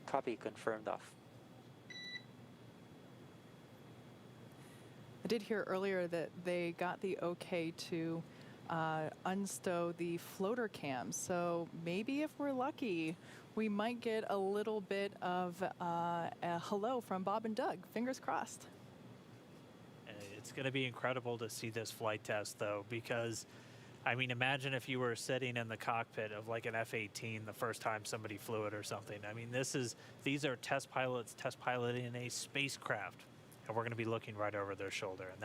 Copy, confirmed off. I did hear earlier that they got the okay to unstow the floater cams. So maybe if we're lucky, we might get a little bit of a hello from Bob and Doug. Fingers crossed. It's going to be incredible to see this flight test, though, because, I mean, imagine if you were sitting in the cockpit of like an F-18 the first time somebody flew it or something. I mean, these are test pilots test piloting a spacecraft, and we're going to be looking right over their shoulder, and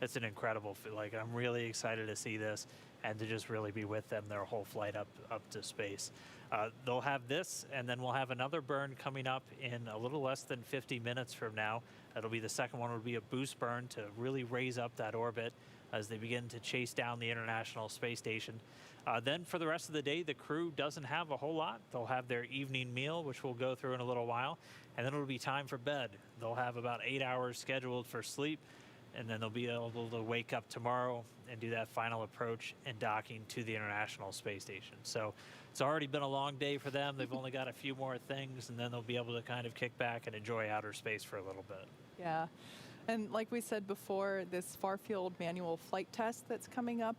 it's an incredible, like, I'm really excited to see this and to just really be with them their whole flight up to space. They'll have this, and then we'll have another burn coming up in a little less than 50 minutes from now. That'll be the second one. Will be a boost burn to really raise up that orbit as they begin to chase down the International Space Station. Then for the rest of the day, the crew doesn't have a whole lot. They'll have their evening meal, which we'll go through in a little while, and then it'll be time for bed. They'll have about 8 hours scheduled for sleep, and then they'll be able to wake up tomorrow and do that final approach and docking to the International Space Station. So it's already been a long day for them. They've only got a few more things, and then they'll be able to kind of kick back and enjoy outer space for a little bit. Yeah. And like we said before, this far-field manual flight test that's coming up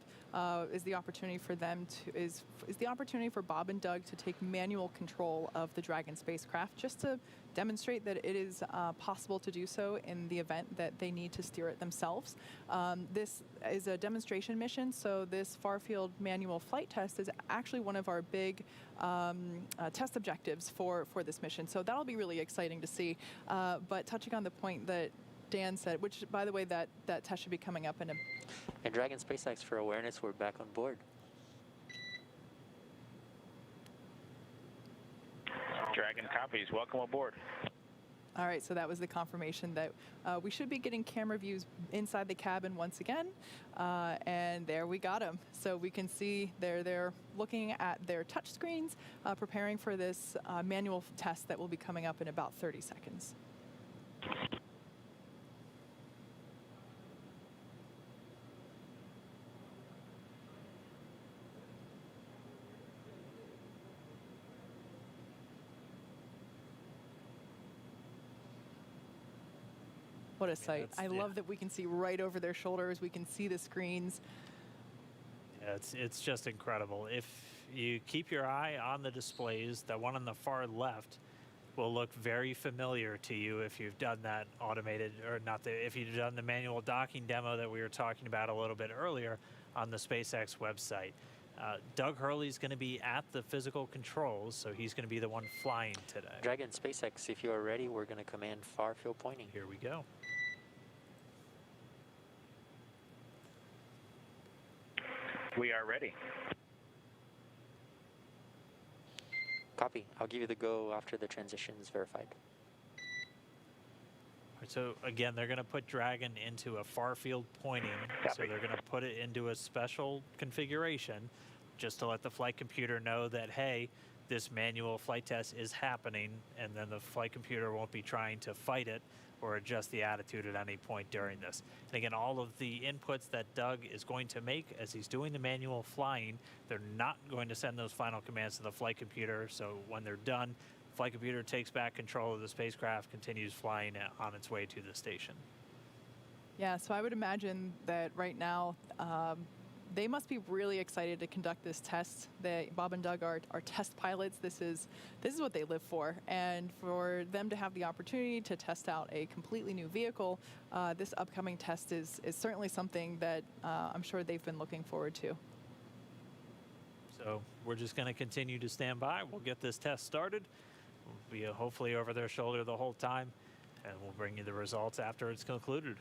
is the opportunity for them to is the opportunity for Bob and Doug to take manual control of the Dragon spacecraft, just to demonstrate that it is possible to do so in the event that they need to steer it themselves. This is a demonstration mission, so this far-field manual flight test is actually one of our big test objectives for this mission. So that'll be really exciting to see. But touching on the point that Dan said, which, by the way, that test should be coming up in a... And Dragon SpaceX, for awareness, we're back on board. Dragon copies. Welcome aboard. All right, so that was the confirmation that we should be getting camera views inside the cabin once again. And there we got them. So we can see they're looking at their touch screens, preparing for this manual test that will be coming up in about 30 seconds. What a sight. I love that we can see right over their shoulders. We can see the screens. Yeah, it's just incredible. If you keep your eye on the displays, the one on the far left will look very familiar to you if you've done that automated, or not, if you've done the manual docking demo that we were talking about a little bit earlier on the SpaceX website. Doug Hurley's going to be at the physical controls, so he's going to be the one flying today. Dragon SpaceX, if you are ready, we're going to command far field pointing. Here we go. We are ready. Copy. I'll give you the go after the transition is verified. So again, they're going to put Dragon into a far field pointing. Copy. So they're going to put it into a special configuration just to let the flight computer know that, hey, this manual flight test is happening, and then the flight computer won't be trying to fight it or adjust the attitude at any point during this. And again, all of the inputs that Doug is going to make as he's doing the manual flying, they're not going to send those final commands to the flight computer. So when they're done, the flight computer takes back control of the spacecraft, continues flying on its way to the station. Yeah, so I would imagine that right now, they must be really excited to conduct this test. Bob and Doug are test pilots. This is what they live for. And for them to have the opportunity to test out a completely new vehicle, this upcoming test is certainly something that I'm sure they've been looking forward to. So we're just going to continue to stand by. We'll get this test started. We'll be hopefully over their shoulder the whole time, and we'll bring you the results after it's concluded.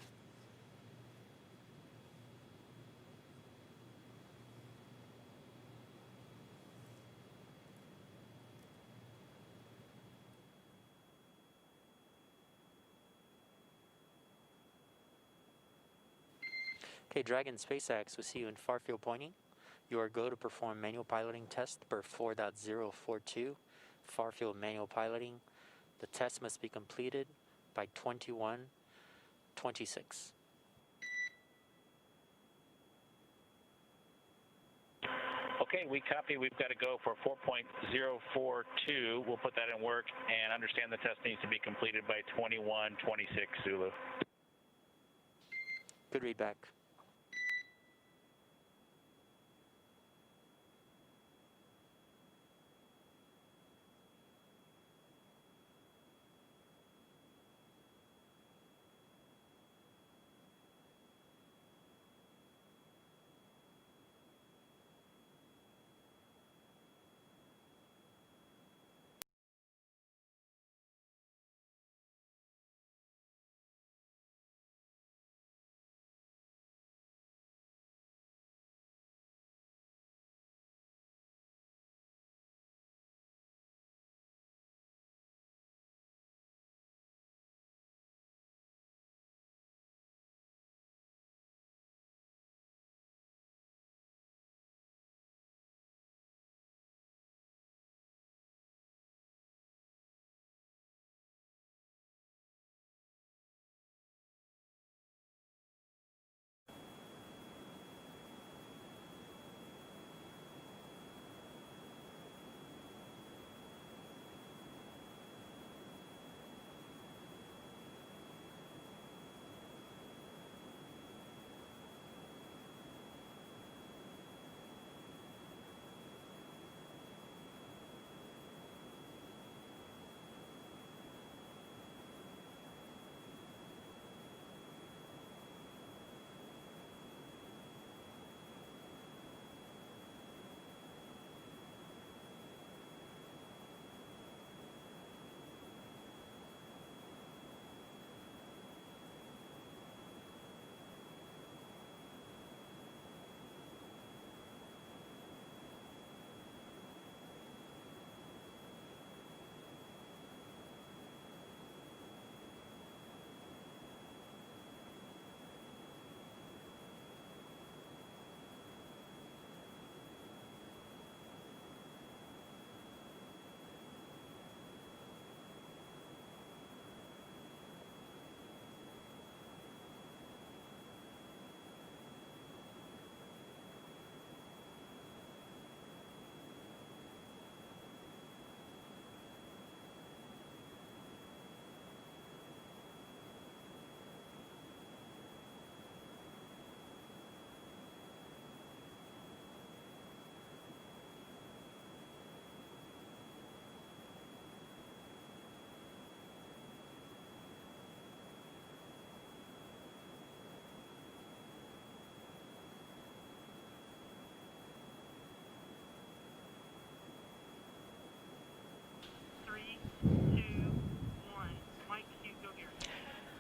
Okay, Dragon SpaceX, we'll see you in far field pointing. You are go to perform manual piloting test per 4.042, far field manual piloting. The test must be completed by 21:26. Okay, we copy. We've got to go for 4.042. We'll put that in work and understand the test needs to be completed by 21:26 Zulu. Good read back.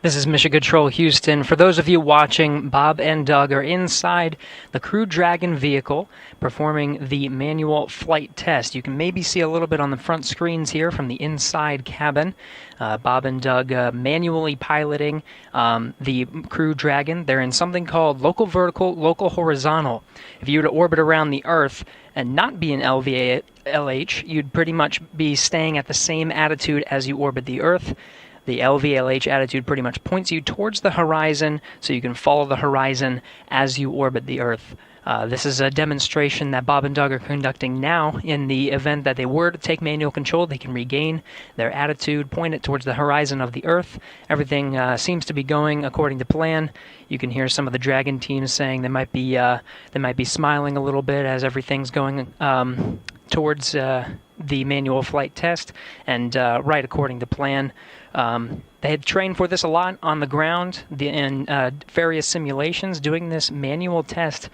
This is Mission Control Houston. For those of you watching, Bob and Doug are inside the Crew Dragon vehicle performing the manual flight test. You can maybe see a little bit on the front screens here from the inside cabin. Bob and Doug manually piloting the Crew Dragon. They're in something called local vertical, local horizontal. If you were to orbit around the Earth and not be in LVLH, you'd pretty much be staying at the same attitude as you orbit the Earth. The LVLH attitude pretty much points you towards the horizon, so you can follow the horizon as you orbit the Earth. This is a demonstration that Bob and Doug are conducting now. In the event that they were to take manual control, they can regain their attitude, point it towards the horizon of the Earth. Everything seems to be going according to plan. You can hear some of the Dragon teams saying they might be smiling a little bit as everything's going towards the manual flight test, and right according to plan. They had trained for this a lot on the ground in various simulations. Doing this manual test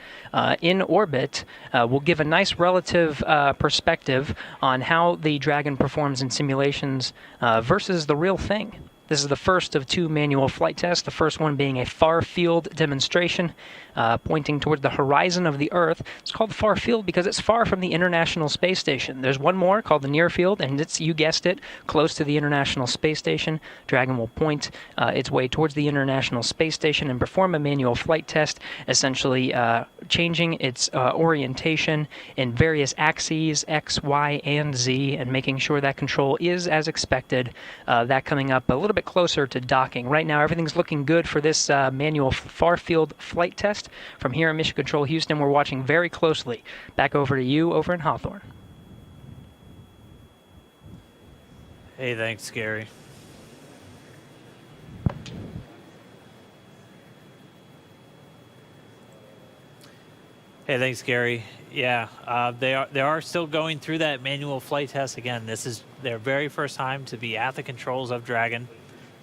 in orbit will give a nice relative perspective on how the Dragon performs in simulations versus the real thing. This is the first of two manual flight tests, the first one being a far field demonstration pointing toward the horizon of the Earth. It's called far field because it's far from the International Space Station. There's one more called the near field, and it's, you guessed it, close to the International Space Station. Dragon will point its way towards the International Space Station and perform a manual flight test, essentially changing its orientation in various axes, X, Y, and Z, and making sure that control is as expected. That coming up a little bit closer to docking. Right now, everything's looking good for this manual far field flight test. test. From here in Mission Control Houston, we're watching very closely. Back over to you over in Hawthorne. Hey, thanks, Gary. Hey, thanks, Gary. Yeah, they are still going through that manual flight test. Again, this is their very first time to be at the controls of Dragon.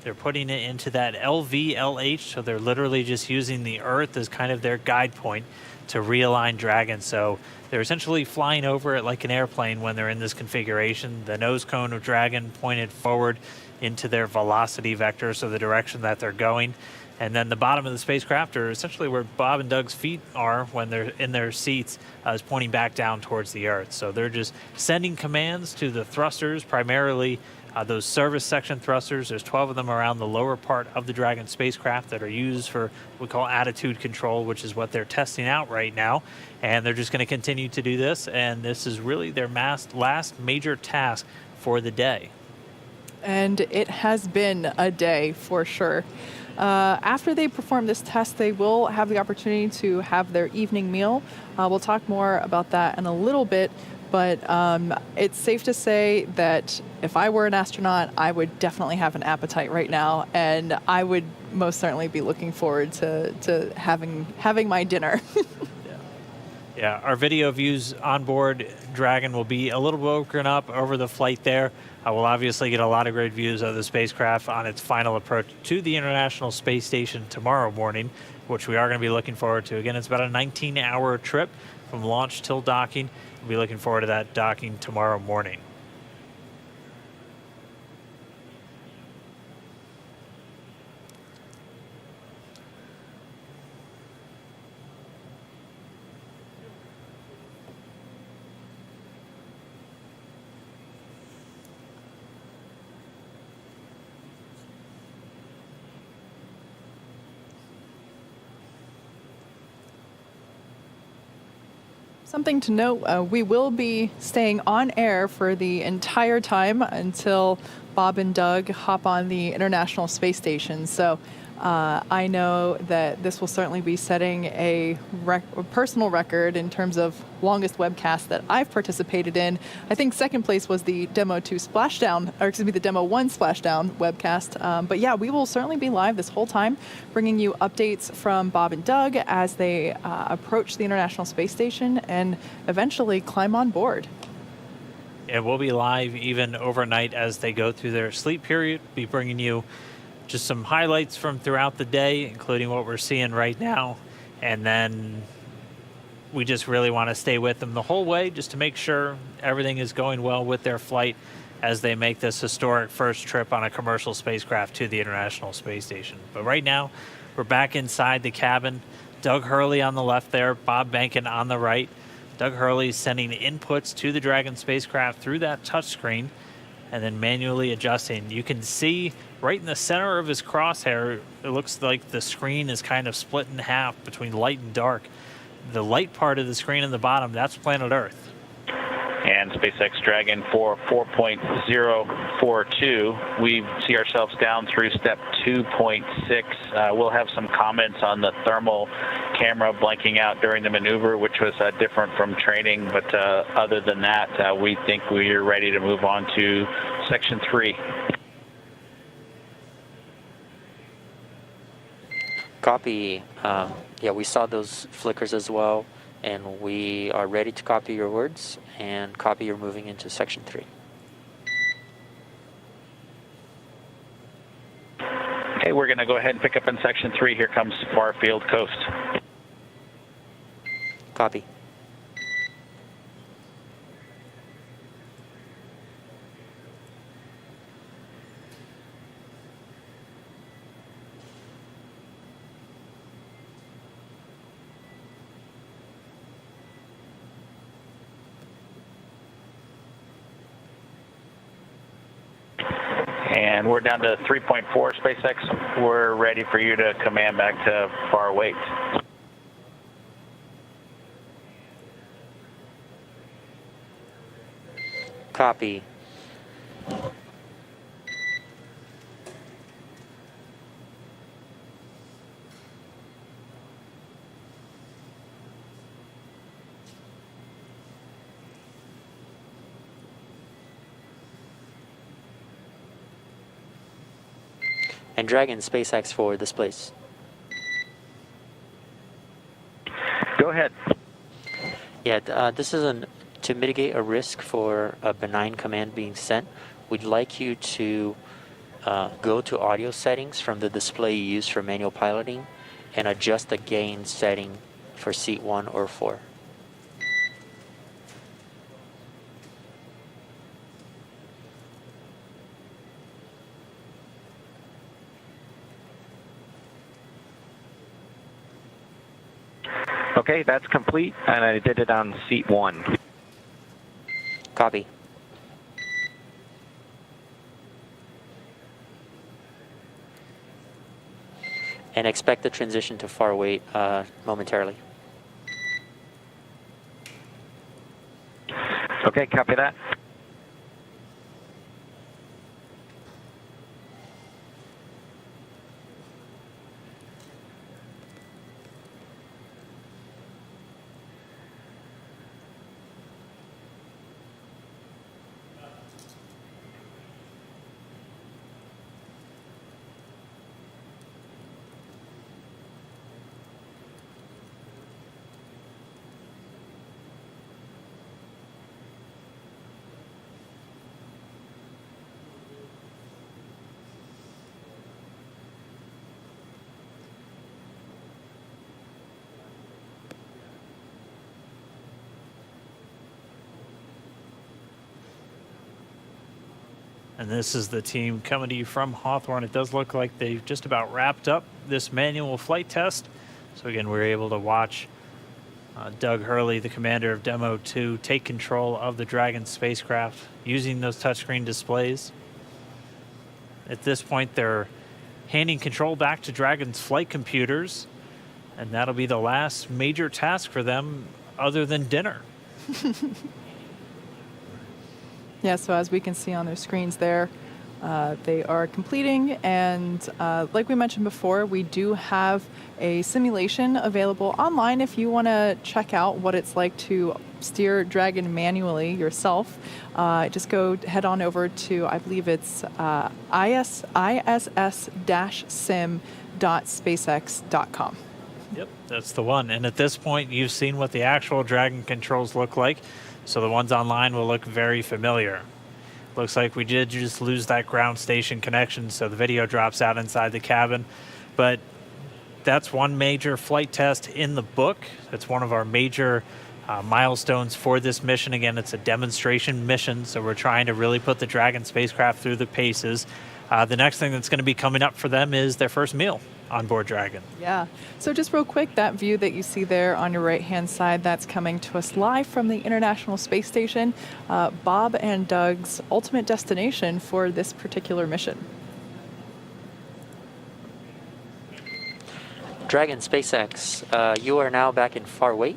They're putting it into that LVLH, so they're literally just using the Earth as kind of their guide point to realign Dragon. So they're essentially flying over it like an airplane when they're in this configuration. The nose cone of Dragon pointed forward into their velocity vector, so the direction that they're going. And then the bottom of the spacecraft, or essentially where Bob and Doug's feet are when they're in their seats, is pointing back down towards the Earth. So they're just sending commands to the thrusters, primarily those service section thrusters. There's 12 of them around the lower part of the Dragon spacecraft that are used for what we call attitude control, which is what they're testing out right now. And they're just going to continue to do this. And this is really their last major task for the day. And it has been a day for sure. After they perform this test, they will have the opportunity to have their evening meal. We'll talk more about that in a little bit, but it's safe to say that if I were an astronaut, I would definitely have an appetite right now, and I would most certainly be looking forward to having my dinner. Yeah, our video views on board Dragon will be a little broken up over the flight there. We'll obviously get a lot of great views of the spacecraft on its final approach to the International Space Station tomorrow morning, which we are going to be looking forward to. Again, it's about a 19-hour trip from launch till docking. We'll be looking forward to that docking tomorrow morning. Something to note, we will be staying on air for the entire time until Bob and Doug hop on the International Space Station. So I know that this will certainly be setting a personal record in terms of longest webcast that I've participated in. I think second place was the Demo 2 Splashdown, or excuse me, the Demo 1 Splashdown webcast. But yeah, we will certainly be live this whole time, bringing you updates from Bob and Doug as they approach the International Space Station and eventually climb on board. And we'll be live even overnight as they go through their sleep period. Be bringing you just some highlights from throughout the day, including what we're seeing right now. And then we just really want to stay with them the whole way just to make sure everything is going well with their flight as they make this historic first trip on a commercial spacecraft to the International Space Station. But right now, we're back inside the cabin. Doug Hurley on the left there, Bob Behnken on the right. Doug Hurley sending inputs to the Dragon spacecraft through that touchscreen and then manually adjusting. You can see right in the center of his crosshair, it looks like the screen is kind of split in half between light and dark. The light part of the screen in the bottom, that's planet Earth. And SpaceX Dragon for 4.042, we see ourselves down through step 2.6. We'll have some comments on the thermal camera blanking out during the maneuver, which was different from training, but other than that, we think we're ready to move on to section 3. Copy. Yeah, we saw those flickers as well, and we are ready to copy your words and copy you're moving into section 3. Okay, we're going to go ahead and pick up in section 3. Here comes far field coast. Copy. And we're down to 3.4, SpaceX. We're ready for you to command back to far wait. Copy. And Dragon SpaceX for displays. Go ahead. Yeah, this is to mitigate a risk for a benign command being sent. We'd like you to go to audio settings from the display you use for manual piloting and adjust the gain setting for seat 1 or 4. Okay, that's complete, and I did it on seat 1. Copy. And expect the transition to far weight momentarily. Okay, copy that. And this is the team coming to you from Hawthorne. It does look like they've just about wrapped up this manual flight test. So again, we're able to watch Doug Hurley, the commander of Demo 2, take control of the Dragon spacecraft using those touchscreen displays. At this point, they're handing control back to Dragon's flight computers, and that'll be the last major task for them other than dinner. Yeah, so as we can see on their screens there, they are completing, and like we mentioned before, we do have a simulation available online if you want to check out what it's like to steer Dragon manually yourself. Just head on over to, I believe it's iss-sim.spacex.com. Yep, that's the one. And at this point, you've seen what the actual Dragon controls look like. So the ones online will look very familiar. Looks like we did just lose that ground station connection, so the video drops out inside the cabin. But that's one major flight test in the book. That's one of our major milestones for this mission. Again, it's a demonstration mission, so we're trying to really put the Dragon spacecraft through the paces. The next thing that's going to be coming up for them is their first meal on board Dragon. Yeah. So just real quick, that view that you see there on your right-hand side, that's coming to us live from the International Space Station, Bob and Doug's ultimate destination for this particular mission. Dragon SpaceX, you are now back in far weight.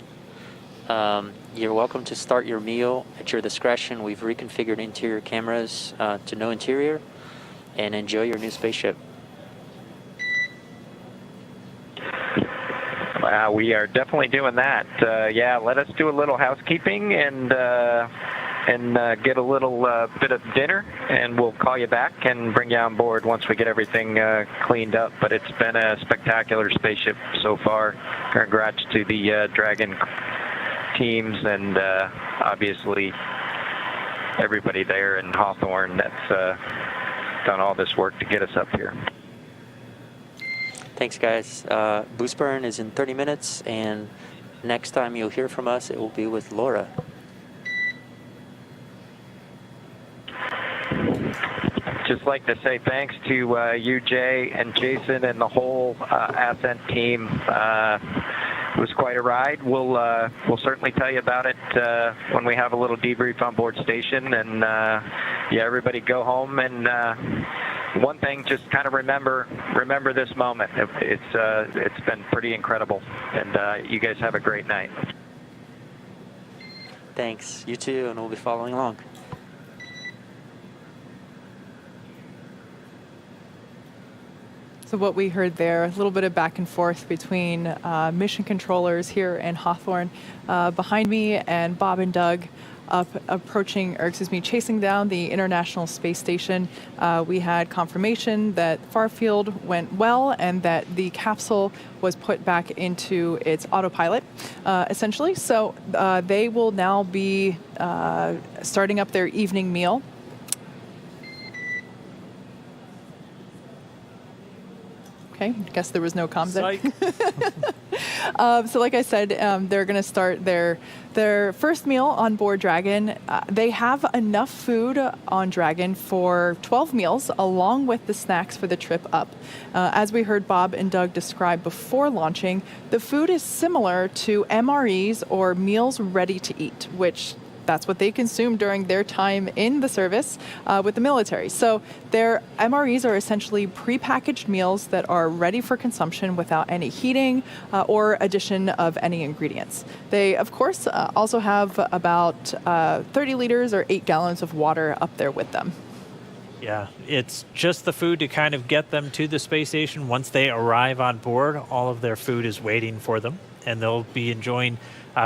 You're welcome to start your meal at your discretion. We've reconfigured interior cameras to no interior, and enjoy your new spaceship. We are definitely doing that. Yeah, let us do a little housekeeping and get a little bit of dinner, and we'll call you back and bring you on board once we get everything cleaned up. But it's been a spectacular spaceship so far. Congrats to the Dragon teams and obviously everybody there in Hawthorne that's done all this work to get us up here. Thanks, guys. Boost burn is in 30 minutes, and next time you'll hear from us, it will be with Laura. Just like to say thanks to you, Jay, and Jason, and the whole Ascent team. It was quite a ride. We'll certainly tell you about it when we have a little debrief on board station. And yeah, everybody go home and one thing, just kind of remember this moment. It's been pretty incredible, and you guys have a great night. Thanks. You too, and we'll be following along. So what we heard there, a little bit of back and forth between mission controllers here in Hawthorne, behind me, and Bob and Doug chasing down the International Space Station. We had confirmation that Farfield went well and that the capsule was put back into its autopilot, essentially. So they will now be starting up their evening meal. Okay, I guess there was no comms there. So like I said, they're going to start their first meal on board Dragon. They have enough food on Dragon for 12 meals, along with the snacks for the trip up. As we heard Bob and Doug describe before launching, the food is similar to MREs, or meals ready to eat, which that's what they consume during their time in the service with the military. So their MREs are essentially prepackaged meals that are ready for consumption without any heating or addition of any ingredients. They, of course, also have about 30 liters or 8 gallons of water up there with them. Yeah, it's just the food to kind of get them to the space station. Once they arrive on board, all of their food is waiting for them, and they'll be enjoying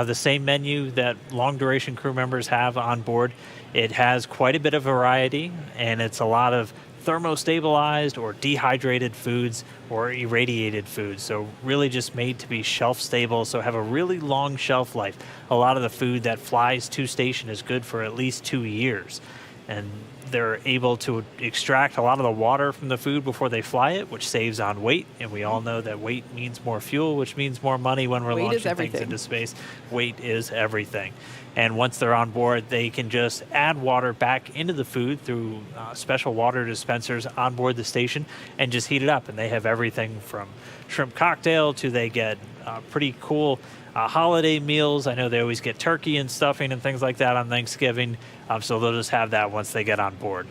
the same menu that long-duration crew members have on board. It has quite a bit of variety, and it's a lot of thermostabilized or dehydrated foods or irradiated foods. So really just made to be shelf-stable, so have a really long shelf life. A lot of the food that flies to station is good for at least 2 years. And they're able to extract a lot of the water from the food before they fly it, which saves on weight. And we all know that weight means more fuel, which means more money when we're launching things into space. Weight is everything. And once they're on board, they can just add water back into the food through special water dispensers on board the station and just heat it up. And they have everything from shrimp cocktail to they get pretty cool holiday meals. I know they always get turkey and stuffing and things like that on Thanksgiving. So they'll just have that once they get on board.